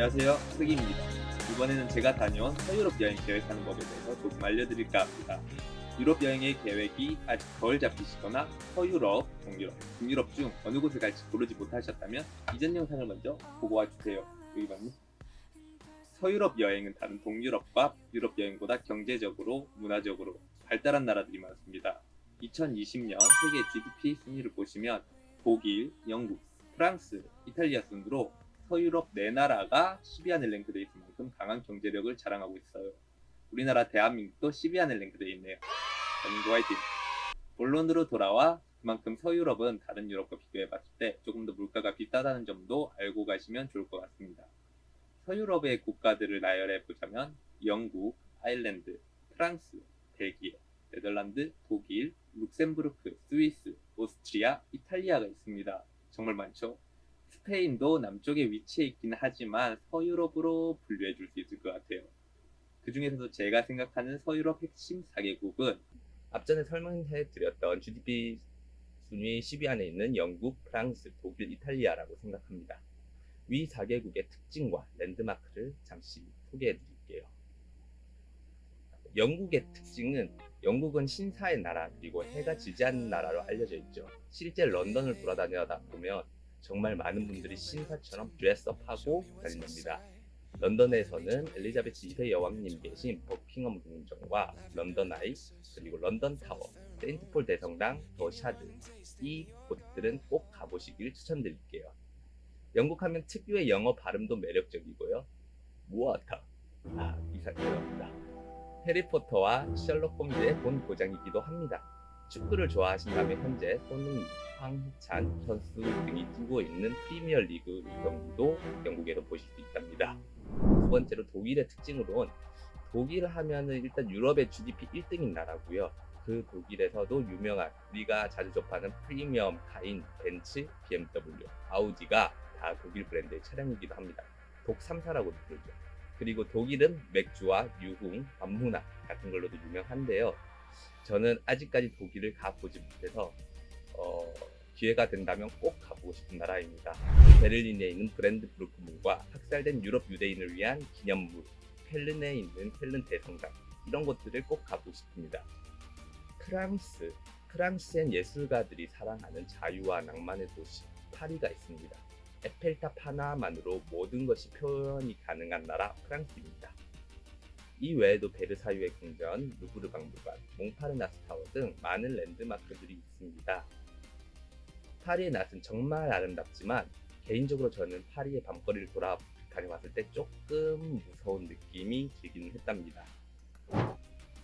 안녕하세요, 슬기입니다. 이번에는 제가 다녀온 서유럽 여행 계획하는 법에 대해서 조금 알려드릴까 합니다. 유럽 여행의 계획이 아직 덜 잡히시거나 서유럽, 동유럽, 북유럽 중 어느 곳을 갈지 고르지 못하셨다면 이전 영상을 먼저 보고 와주세요. 여기 맞니? 서유럽 여행은 다른 동유럽과 유럽 여행보다 경제적으로, 문화적으로 발달한 나라들이 많습니다. 2020년 세계 GDP 순위를 보시면 독일, 영국, 프랑스, 이탈리아 순으로 서유럽 4나라가 10위 안에 랭크되어 있을 만큼 강한 경제력을 자랑하고 있어요. 우리나라 대한민국도 10위 안에 랭크되어 있네요. 대한민국 화이팅! 본론으로 돌아와 그만큼 서유럽은 다른 유럽과 비교해봤을 때 조금 더 물가가 비싸다는 점도 알고 가시면 좋을 것 같습니다. 서유럽의 국가들을 나열해보자면 영국, 아일랜드, 프랑스, 벨기에, 네덜란드, 독일, 룩셈부르크, 스위스, 오스트리아, 이탈리아가 있습니다. 정말 많죠? 스페인도 남쪽에 위치해 있긴 하지만 서유럽으로 분류해 줄 수 있을 것 같아요. 그 중에서도 제가 생각하는 서유럽 핵심 4개국은 앞전에 설명해 드렸던 GDP 순위 10위 안에 있는 영국, 프랑스, 독일, 이탈리아라고 생각합니다. 위 4개국의 특징과 랜드마크를 잠시 소개해 드릴게요. 영국의 특징은 영국은 신사의 나라 그리고 해가 지지 않는 나라로 알려져 있죠. 실제 런던을 돌아다니다 보면 정말 많은 분들이 신사처럼 드레스업하고 다닙니다. 런던에서는 엘리자베스 2세 여왕님 계신 버킹엄 궁전과 런던 아이, 그리고 런던 타워, 세인트폴 대성당, 더 샤드, 이 곳들은 꼭 가보시길 추천드릴게요. 영국 하면 특유의 영어 발음도 매력적이고요. 무어터, 이 사람입니다. 해리포터와 셜록 홈즈의 본 고장이기도 합니다. 축구를 좋아하신다면 현재 손흥민, 황희찬 선수 등이 뛰고 있는 프리미어리그 경기도 영국에서 보실 수 있답니다. 두 번째로 독일의 특징으로는 독일 하면은 일단 유럽의 GDP 1등인 나라고요. 그 독일에서도 유명한 우리가 자주 접하는 프리미엄 카인, 벤츠, BMW, 아우디가 다 독일 브랜드의 차량이기도 합니다. 독 3사라고 부르죠. 그리고 독일은 맥주와 유흥, 밤문화 같은 걸로도 유명한데요. 저는 아직까지 독일을 가보지 못해서 기회가 된다면 꼭 가보고 싶은 나라입니다. 베를린에 있는 브랜드부르크문과 학살된 유럽 유대인을 위한 기념물, 켈른에 있는 켈른 대성당, 이런 곳들을 꼭 가보고 싶습니다. 프랑스엔 예술가들이 사랑하는 자유와 낭만의 도시 파리가 있습니다. 에펠탑 하나만으로 모든 것이 표현이 가능한 나라 프랑스입니다. 이 외에도 베르사유의 궁전, 루브르 박물관, 몽파르나스 타워 등 많은 랜드마크들이 있습니다. 파리의 낮은 정말 아름답지만 개인적으로 저는 파리의 밤거리를 다녀왔을 때 조금 무서운 느낌이 들기는 했답니다.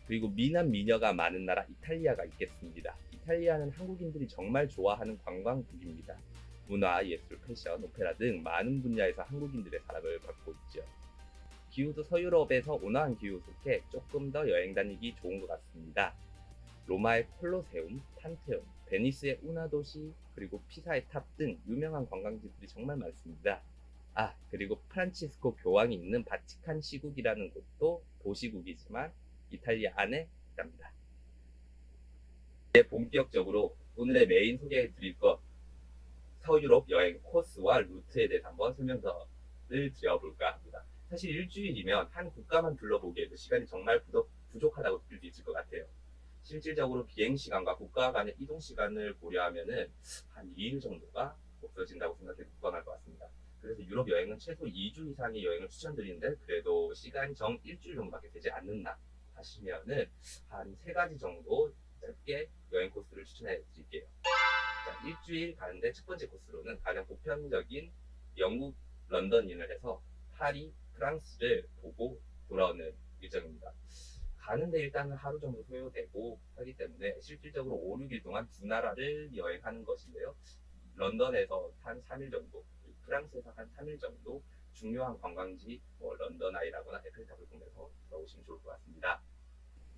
그리고 미남 미녀가 많은 나라 이탈리아가 있겠습니다. 이탈리아는 한국인들이 정말 좋아하는 관광국입니다. 문화, 예술, 패션, 오페라 등 많은 분야에서 한국인들의 사랑을 받고 있죠. 기후도 서유럽에서 온화한 기후 속에 조금 더 여행 다니기 좋은 것 같습니다. 로마의 콜로세움, 판테온, 베니스의 운하도시, 그리고 피사의 탑 등 유명한 관광지들이 정말 많습니다. 그리고 프란치스코 교황이 있는 바티칸 시국이라는 곳도 도시국이지만 이탈리아 안에 있답니다. 이제 본격적으로 오늘의 메인 소개해 드릴 것 서유럽 여행 코스와 루트에 대해서 한번 설명을 드려볼까 합니다. 사실 일주일이면 한 국가만 둘러보기에도 시간이 정말 부족하다고 느낄 수 있을 것 같아요. 실질적으로 비행시간과 국가 간의 이동시간을 고려하면은 한 2일 정도가 없어진다고 생각해도 무방할 것 같습니다. 그래서 유럽 여행은 최소 2주 이상의 여행을 추천드리는데 그래도 시간이 일주일 정도밖에 되지 않는다 하시면은 한 3가지 정도 짧게 여행 코스를 추천해 드릴게요. 자, 일주일 가는데 첫 번째 코스로는 가장 보편적인 영국 런던인을 해서 파리, 프랑스를 보고 돌아오는 일정입니다. 가는데 일단은 하루 정도 소요되고 하기 때문에 실질적으로 5, 6일 동안 두 나라를 여행하는 것인데요. 런던에서 한 3일 정도, 프랑스에서 한 3일 정도 중요한 관광지, 런던 아이라거나 에펠탑을 보면서 돌아오시면 좋을 것 같습니다.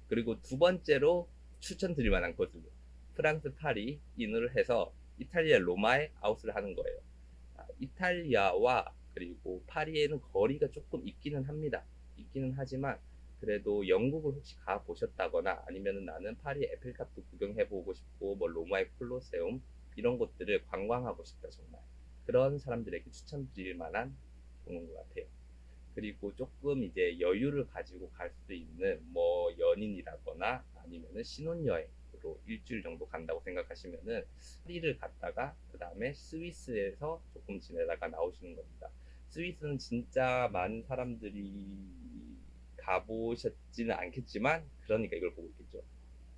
그리고 두 번째로 추천드릴 만한 코스, 프랑스 파리 인을 해서 이탈리아 로마에 아웃을 하는 거예요. 이탈리아와 그리고 파리에는 거리가 조금 있기는 합니다. 있기는 하지만 그래도 영국을 혹시 가 보셨다거나 아니면 나는 파리 에펠탑도 구경해보고 싶고 로마의 콜로세움 이런 곳들을 관광하고 싶다 정말 그런 사람들에게 추천드릴 만한 경우인 것 같아요. 그리고 조금 이제 여유를 가지고 갈 수 있는 뭐 연인이라거나 아니면은 신혼여행으로 일주일 정도 간다고 생각하시면은 파리를 갔다가 그 다음에 스위스에서 조금 지내다가 나오시는 겁니다. 스위스는 진짜 많은 사람들이 가보셨지는 않겠지만 그러니까 이걸 보고 있겠죠.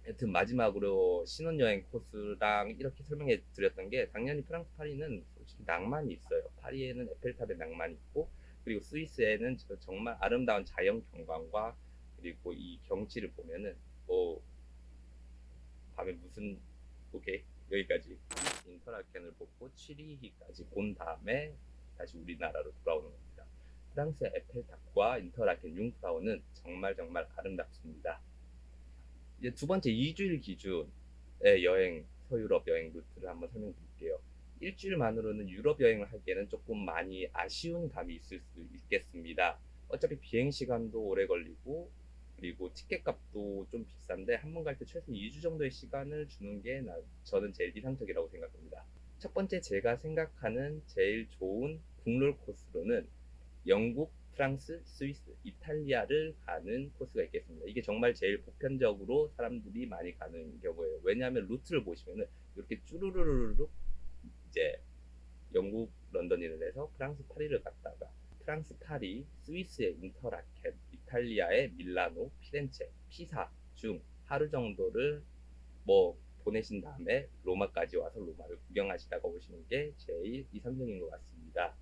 여튼 마지막으로 신혼여행 코스랑 이렇게 설명해 드렸던 게, 당연히 프랑스 파리는 솔직히 낭만이 있어요. 파리에는 에펠탑에 낭만이 있고, 그리고 스위스에는 정말 아름다운 자연 경관과 그리고 이 경치를 보면은 뭐 밤에 무슨, 오케이, 여기까지. 인터라켄을 보고 취리히까지 본 다음에 다시 우리나라로 돌아오는 겁니다. 프랑스의 에펠탑과 인터라켄 융프라우는 정말 정말 아름답습니다. 이제 두 번째 2주일 기준의 여행, 서유럽 여행 루트를 한번 설명드릴게요. 일주일만으로는 유럽 여행을 하기에는 조금 많이 아쉬운 감이 있을 수 있겠습니다. 어차피 비행 시간도 오래 걸리고, 그리고 티켓 값도 좀 비싼데 한 번 갈 때 최소 2주 정도의 시간을 주는 게 저는 제일 이상적이라고 생각합니다. 첫 번째 제가 생각하는 제일 좋은 국룰 코스로는 영국, 프랑스, 스위스, 이탈리아를 가는 코스가 있겠습니다. 이게 정말 제일 보편적으로 사람들이 많이 가는 경우예요. 왜냐하면 루트를 보시면은 이렇게 쭈루루루룩 이제 영국 런던을 해서 프랑스 파리를 갔다가 프랑스 파리, 스위스의 인터라켄, 이탈리아의 밀라노, 피렌체, 피사 중 하루 정도를 뭐 보내신 다음에 로마까지 와서 로마를 구경하시다가 오시는 게 제일 이상적인 것 같습니다.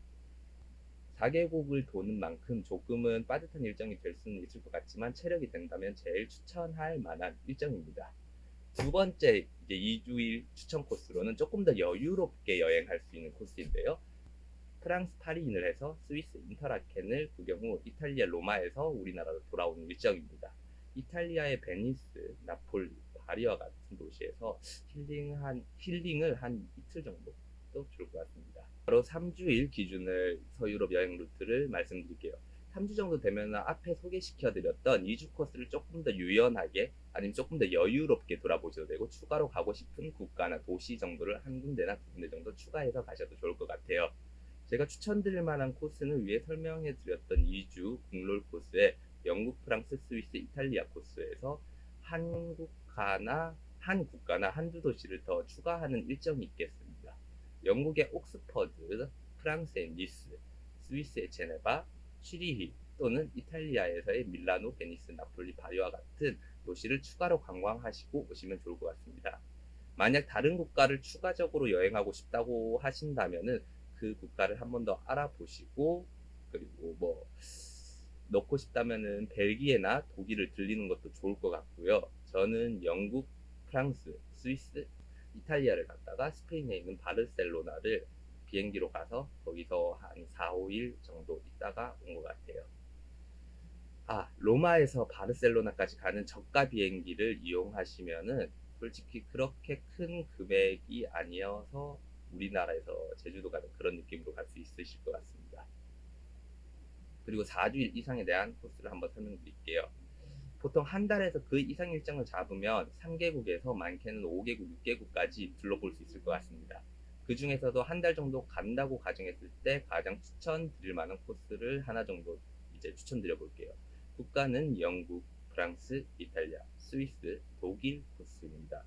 4개국을 도는 만큼 조금은 빠듯한 일정이 될 수는 있을 것 같지만 체력이 된다면 제일 추천할 만한 일정입니다. 두 번째 이제 2주일 추천 코스로는 조금 더 여유롭게 여행할 수 있는 코스인데요. 프랑스 파리인을 해서 스위스 인터라켄을 구경 후 이탈리아 로마에서 우리나라로 돌아오는 일정입니다. 이탈리아의 베니스, 나폴리, 파리와 같은 도시에서 힐링을 한 이틀 정도 또 좋을 것 같습니다. 바로 3주일 기준을 서유럽 여행 루트를 말씀드릴게요. 3주 정도 되면 앞에 소개시켜드렸던 2주 코스를 조금 더 유연하게 아니면 조금 더 여유롭게 돌아보셔도 되고, 추가로 가고 싶은 국가나 도시 정도를 한 군데나 두 군데 정도 추가해서 가셔도 좋을 것 같아요. 제가 추천드릴 만한 코스는 위에 설명해 드렸던 2주 국룰 코스에 영국, 프랑스, 스위스, 이탈리아 코스에서 한 국가나 한두 도시를 더 추가하는 일정이 있겠습니다. 영국의 옥스퍼드, 프랑스의 니스, 스위스의 제네바, 취리히 또는 이탈리아에서의 밀라노, 베니스, 나폴리, 파리와 같은 도시를 추가로 관광하시고 오시면 좋을 것 같습니다. 만약 다른 국가를 추가적으로 여행하고 싶다고 하신다면은 그 국가를 한 번 더 알아보시고, 그리고 뭐 넣고 싶다면은 벨기에나 독일을 들리는 것도 좋을 것 같고요. 저는 영국, 프랑스, 스위스, 이탈리아를 갔다가 스페인에 있는 바르셀로나를 비행기로 가서 거기서 한 4, 5일 정도 있다가 온 것 같아요. 로마에서 바르셀로나까지 가는 저가 비행기를 이용하시면은 솔직히 그렇게 큰 금액이 아니어서 우리나라에서 제주도 가는 그런 느낌으로 갈 수 있으실 것 같습니다. 그리고 4주일 이상에 대한 코스를 한번 설명드릴게요. 보통 한 달에서 그 이상 일정을 잡으면 3개국에서 많게는 5개국, 6개국까지 둘러볼 수 있을 것 같습니다. 그 중에서도 한 달 정도 간다고 가정했을 때 가장 추천드릴 만한 코스를 하나 정도 이제 추천드려 볼게요. 국가는 영국, 프랑스, 이탈리아, 스위스, 독일 코스입니다.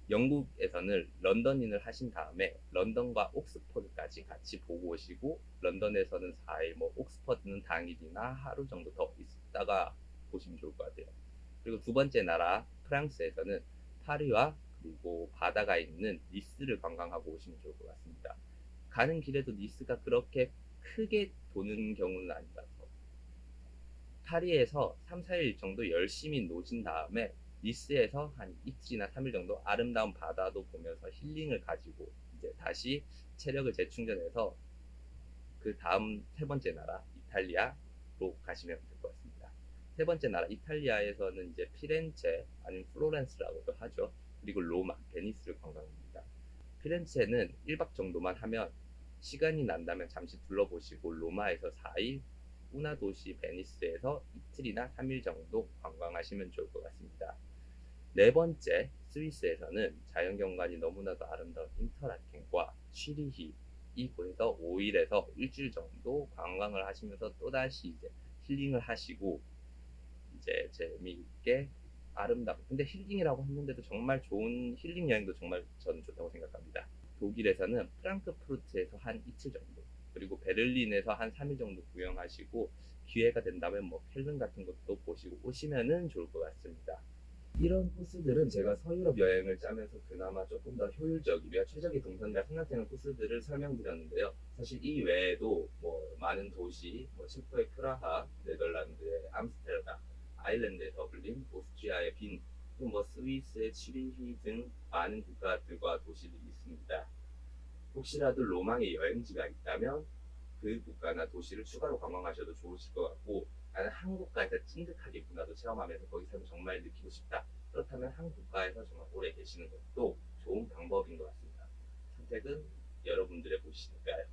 영국에서는 런던인을 하신 다음에 런던과 옥스퍼드까지 같이 보고 오시고, 런던에서는 4일, 뭐 옥스퍼드는 당일이나 하루 정도 더 있다가 보시면 좋을 것 같아요. 그리고 두 번째 나라 프랑스에서는 파리와 그리고 바다가 있는 니스를 관광하고 오시면 좋을 것 같습니다. 가는 길에도 니스가 그렇게 크게 도는 경우는 아니라서 파리에서 3, 4일 정도 열심히 노신 다음에 니스에서 한 이틀이나 3일 정도 아름다운 바다도 보면서 힐링을 가지고 이제 다시 체력을 재충전해서 그 다음 세 번째 나라 이탈리아로 가시면 될 것 같습니다. 세 번째 나라 이탈리아에서는 이제 피렌체 아니면 플로렌스라고도 하죠. 그리고 로마, 베니스를 관광합니다. 피렌체는 1박 정도만 하면, 시간이 난다면 잠시 둘러보시고 로마에서 4일, 운하 도시 베니스에서 이틀이나 3일 정도 관광하시면 좋을 것 같습니다. 네 번째, 스위스에서는 자연경관이 너무나도 아름다운 인터라켄과 취리히, 이곳에서 5일에서 일주일 정도 관광을 하시면서 또다시 이제 힐링을 하시고 이제 재미있게 아름답고 근데 힐링이라고 했는데도 정말 좋은 힐링 여행도 정말 저는 좋다고 생각합니다. 독일에서는 프랑크푸르트에서 한 이틀 정도 그리고 베를린에서 한 3일 정도 구경하시고 기회가 된다면 뭐 켈른 같은 것도 보시고 오시면은 좋을 것 같습니다. 이런 코스들은 제가 서유럽 여행을 짜면서 그나마 조금 더 효율적이며 최적의 동선이라 생각되는 코스들을 설명드렸는데요. 사실 이 외에도 뭐 많은 도시, 뭐 체코의 프라하, 네덜란드의 암스테르담, 아일랜드의 더블린, 오스트리아의 빈, 뭐 스위스의 츠리히 등 많은 국가들과 도시들이 있습니다. 혹시라도 로망의 여행지가 있다면 그 국가나 도시를 추가로 관광하셔도 좋으실 것 같고 나는 한 국가에서 찐득하게 문화도 체험하면서 거기서 정말 느끼고 싶다. 그렇다면 한 국가에서 정말 오래 계시는 것도 좋은 방법인 것 같습니다. 선택은 여러분들의 몫이니까요.